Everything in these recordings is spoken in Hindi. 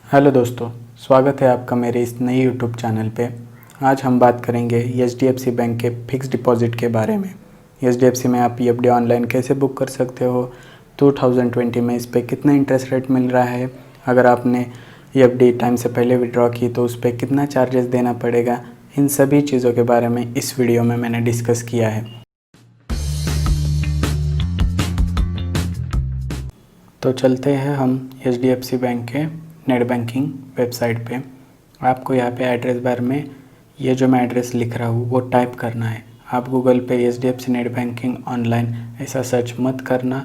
हेलो दोस्तों, स्वागत है आपका मेरे इस नई यूट्यूब चैनल पे। आज हम बात करेंगे एचडीएफसी बैंक के फिक्स डिपॉजिट के बारे में। एचडीएफसी में आप एफडी ऑनलाइन कैसे बुक कर सकते हो, 2020 में इस पे कितना इंटरेस्ट रेट मिल रहा है, अगर आपने एफडी टाइम से पहले विड्रॉ की तो उस पर कितना चार्जेस देना पड़ेगा, इन सभी चीज़ों के बारे में इस वीडियो में मैंने डिस्कस किया है। तो चलते हैं हम एचडीएफसी बैंक के नेट बैंकिंग वेबसाइट पे। आपको यहाँ पे एड्रेस बार में ये जो मैं एड्रेस लिख रहा हूँ वो टाइप करना है। आप गूगल पे एचडीएफसी नेट बैंकिंग ऑनलाइन ऐसा सर्च मत करना,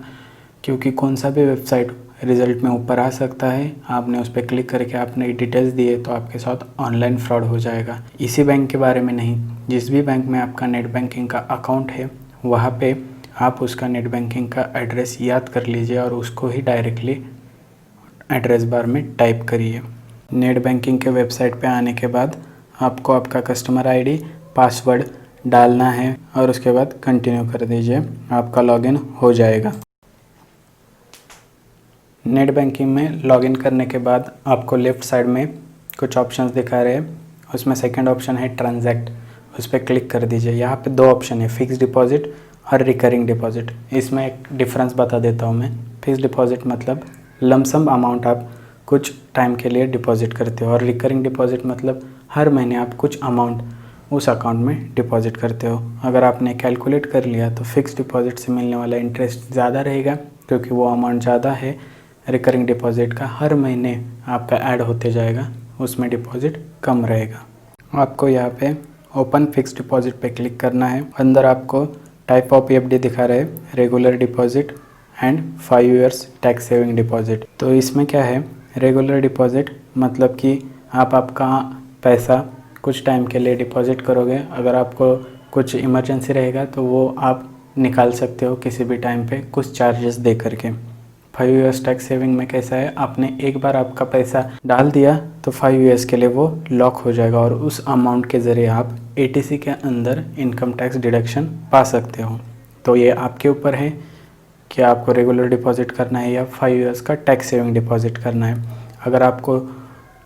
क्योंकि कौन सा भी वेबसाइट रिज़ल्ट में ऊपर आ सकता है। आपने उस पर क्लिक करके आपने डिटेल्स दिए तो आपके साथ ऑनलाइन फ्रॉड हो जाएगा। इसी बैंक के बारे में नहीं, जिस भी बैंक में आपका नेट बैंकिंग का अकाउंट है वहाँ पे आप उसका नेट बैंकिंग का एड्रेस याद कर लीजिए और उसको ही डायरेक्टली एड्रेस बार में टाइप करिए। नेट बैंकिंग के वेबसाइट पे आने के बाद आपको आपका कस्टमर आईडी, पासवर्ड डालना है और उसके बाद कंटिन्यू कर दीजिए, आपका लॉगिन हो जाएगा। नेट बैंकिंग में लॉगिन करने के बाद आपको लेफ़्ट साइड में कुछ ऑप्शंस दिखा रहे हैं, उसमें सेकंड ऑप्शन है ट्रांजैक्ट, उस पर क्लिक कर दीजिए। यहाँ पे दो ऑप्शन है, फिक्स डिपॉजिट और रिकरिंग डिपॉजिट। इसमें एक डिफरेंस बता देता हूँ मैं। फिक्स डिपॉजिट मतलब लमसम अमाउंट आप कुछ टाइम के लिए डिपॉजिट करते हो, और रिकरिंग डिपॉजिट मतलब हर महीने आप कुछ अमाउंट उस अकाउंट में डिपॉजिट करते हो। अगर आपने कैलकुलेट कर लिया तो फिक्स डिपॉजिट से मिलने वाला इंटरेस्ट ज़्यादा रहेगा, क्योंकि वो अमाउंट ज़्यादा है। रिकरिंग डिपॉजिट का हर महीने आपका ऐड होते जाएगा, उसमें डिपॉजिट कम रहेगा। आपको यहाँ पे ओपन फिक्स डिपॉजिट पे क्लिक करना है। अंदर आपको टाइप ऑफ एफडी दिखा रहे हैं, regular deposit and 5 years tax saving deposit. तो इसमें क्या है, रेगुलर डिपॉजिट मतलब कि आप आपका पैसा कुछ टाइम के लिए डिपॉजिट करोगे। अगर आपको कुछ इमरजेंसी रहेगा तो वो आप निकाल सकते हो किसी भी टाइम पे कुछ चार्जेस दे करके। 5 इयर्स टैक्स सेविंग में कैसा है, आपने एक बार आपका पैसा डाल दिया तो 5 इयर्स के लिए वो लॉक हो जाएगा और उस अमाउंट के ज़रिए आप एटीसी के अंदर इनकम टैक्स डिडक्शन पा सकते हो। तो ये आपके ऊपर है कि आपको रेगुलर डिपॉजिट करना है या 5 इयर्स का टैक्स सेविंग डिपॉजिट करना है। अगर आपको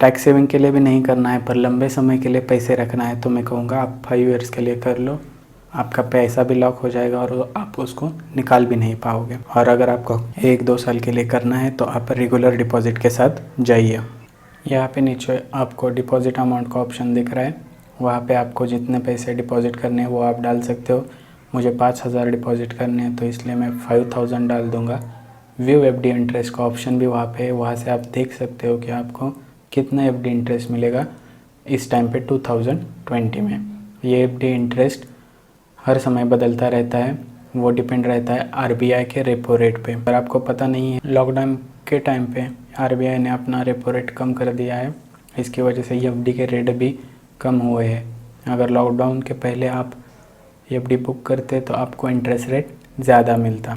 टैक्स सेविंग के लिए भी नहीं करना है पर लंबे समय के लिए पैसे रखना है तो मैं कहूँगा आप 5 इयर्स के लिए कर लो, आपका पैसा भी लॉक हो जाएगा और आप उसको निकाल भी नहीं पाओगे। और अगर आपको 1-2 साल के लिए करना है तो आप रेगुलर डिपॉजिट के साथ जाइए। यहाँ पे नीचे आपको डिपॉजिट अमाउंट का ऑप्शन दिख रहा है, वहाँ पे आपको जितने पैसे डिपॉजिट करने हैं वो आप डाल सकते हो। मुझे 5,000 डिपॉजिट करने हैं तो इसलिए मैं 5,000 डाल दूंगा। व्यू एफडी इंटरेस्ट का ऑप्शन भी वहाँ पे है, वहाँ से आप देख सकते हो कि आपको कितना एफडी इंटरेस्ट मिलेगा इस टाइम पे 2020 में। ये एफडी इंटरेस्ट हर समय बदलता रहता है, वो डिपेंड रहता है आरबीआई के रेपो रेट पे। अगर आपको पता नहीं है, लॉकडाउन के टाइम पे आरबीआई ने अपना रेपो रेट कम कर दिया है, इसकी वजह से एफडी के रेट भी कम हुए हैं। अगर लॉकडाउन के पहले आप एफडी बुक करते तो आपको इंटरेस्ट रेट ज़्यादा मिलता।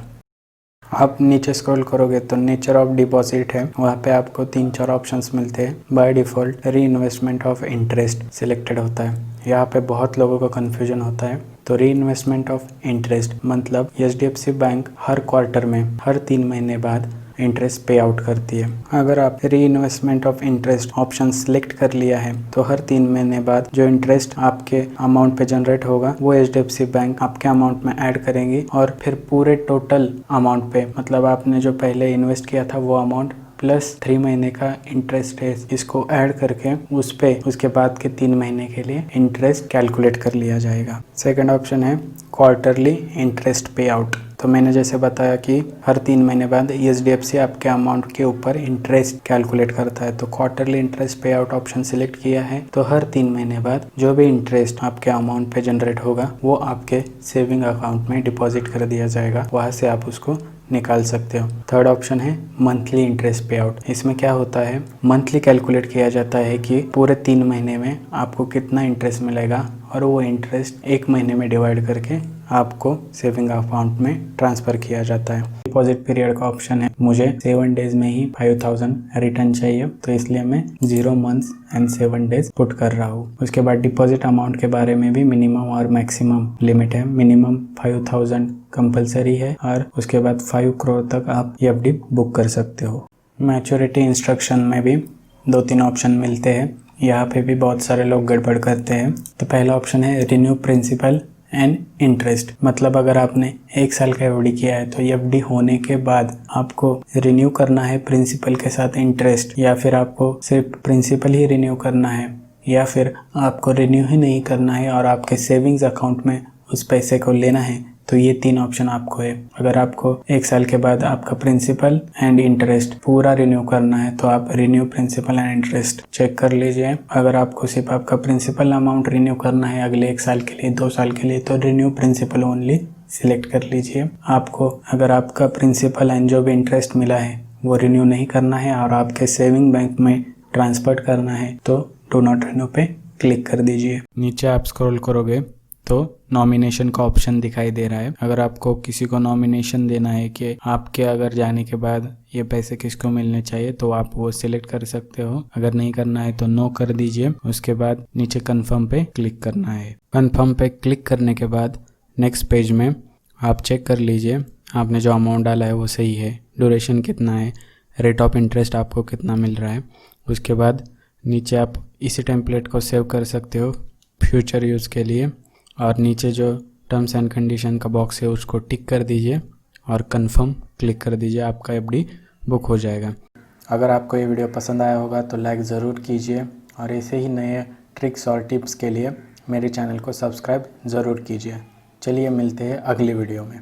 आप नीचे स्क्रॉल करोगे तो नेचर ऑफ डिपॉजिट है, वहाँ पे आपको 3-4 ऑप्शंस मिलते हैं। बाय डिफ़ॉल्ट री इन्वेस्टमेंट ऑफ इंटरेस्ट सिलेक्टेड होता है। यहाँ पे बहुत लोगों को कन्फ्यूजन होता है। तो री इन्वेस्टमेंट ऑफ इंटरेस्ट मतलब एचडीएफसी बैंक हर क्वार्टर में हर 3 महीने बाद इंटरेस्ट पे आउट करती है। अगर आप री investment of interest option select कर लिया है तो हर 3 महीने बाद जो इंटरेस्ट आपके अमाउंट पे जनरेट होगा वो एचडीएफसी बैंक आपके अमाउंट में ऐड करेंगी, और फिर पूरे टोटल अमाउंट पे मतलब आपने जो पहले इन्वेस्ट किया था वो अमाउंट प्लस 3 महीने का इंटरेस्ट है, इसको ऐड करके उस पे उसके बाद के 3 महीने के लिए इंटरेस्ट कैलकुलेट कर लिया जाएगा। सेकंड ऑप्शन है क्वार्टरली इंटरेस्ट पे आउट। तो मैंने जैसे बताया कि हर 3 महीने बाद एचडीएफसी आपके अमाउंट के ऊपर इंटरेस्ट कैलकुलेट करता है। तो क्वार्टरली इंटरेस्ट पे आउट ऑप्शन सिलेक्ट किया है तो हर 3 महीने बाद जो भी इंटरेस्ट आपके अमाउंट पे जनरेट होगा वो आपके सेविंग अकाउंट में डिपॉजिट कर दिया जाएगा, वहाँ से आप उसको निकाल सकते हो। थर्ड ऑप्शन है मंथली इंटरेस्ट पे आउट। इसमें क्या होता है, मंथली कैलकुलेट किया जाता है कि पूरे 3 महीने में आपको कितना इंटरेस्ट मिलेगा और वो इंटरेस्ट 1 महीने में डिवाइड करके आपको सेविंग अकाउंट में ट्रांसफ़र किया जाता है। डिपॉजिट पीरियड का ऑप्शन है, मुझे 7 डेज में ही 5,000 रिटर्न चाहिए तो इसलिए मैं 0 मंथ्स एंड 7 डेज पुट कर रहा हूँ। उसके बाद डिपॉजिट अमाउंट के बारे में भी मिनिमम और मैक्सिमम लिमिट है। मिनिमम 5,000 कंपलसरी है और उसके बाद 5 करोड़ तक आप एफडी बुक कर सकते हो। मैच्योरिटी इंस्ट्रक्शन में भी 2-3 ऑप्शन मिलते हैं। यहाँ पे भी बहुत सारे लोग गड़बड़ करते हैं। तो पहला ऑप्शन है रिन्यू प्रिंसिपल एंड इंटरेस्ट, मतलब अगर आपने 1 साल का एफडी किया है तो एफडी होने के बाद आपको रिन्यू करना है प्रिंसिपल के साथ इंटरेस्ट, या फिर आपको सिर्फ प्रिंसिपल ही रिन्यू करना है, या फिर आपको रिन्यू ही नहीं करना है और आपके सेविंग्स अकाउंट में उस पैसे को लेना है। तो ये 3 ऑप्शन आपको है। अगर आपको 1 साल के बाद आपका प्रिंसिपल एंड इंटरेस्ट पूरा रिन्यू करना है तो आप renew principal and interest check कर लीजिए। अगर आपको सिर्फ आपका प्रिंसिपल अमाउंट रिन्यू करना है अगले 1 साल के लिए, 2 साल के लिए, तो रिन्यू प्रिंसिपल ओनली सिलेक्ट कर लीजिए। आपको अगर आपका प्रिंसिपल एंड जो भी इंटरेस्ट मिला है वो रिन्यू नहीं करना है और आपके सेविंग बैंक में ट्रांसफर करना है तो डू नॉट रिन्यू पे क्लिक कर दीजिए। नीचे आप स्क्रॉल करोगे तो नॉमिनेशन का ऑप्शन दिखाई दे रहा है। अगर आपको किसी को नॉमिनेशन देना है कि आपके अगर जाने के बाद ये पैसे किसको मिलने चाहिए तो आप वो सिलेक्ट कर सकते हो। अगर नहीं करना है तो नो कर दीजिए। उसके बाद नीचे कंफर्म पे क्लिक करना है। कंफर्म पे क्लिक करने के बाद नेक्स्ट पेज में आप चेक कर लीजिए आपने जो अमाउंट डाला है वो सही है, ड्यूरेशन कितना है, रेट ऑफ इंटरेस्ट आपको कितना मिल रहा है। उसके बाद नीचे आप इसी टेम्पलेट को सेव कर सकते हो फ्यूचर यूज़ के लिए, और नीचे जो टर्म्स एंड कंडीशन का बॉक्स है उसको टिक कर दीजिए और कंफर्म क्लिक कर दीजिए। आपका एफडी बुक हो जाएगा। अगर आपको ये वीडियो पसंद आया होगा तो लाइक ज़रूर कीजिए और ऐसे ही नए ट्रिक्स और टिप्स के लिए मेरे चैनल को सब्सक्राइब ज़रूर कीजिए। चलिए मिलते हैं अगली वीडियो में।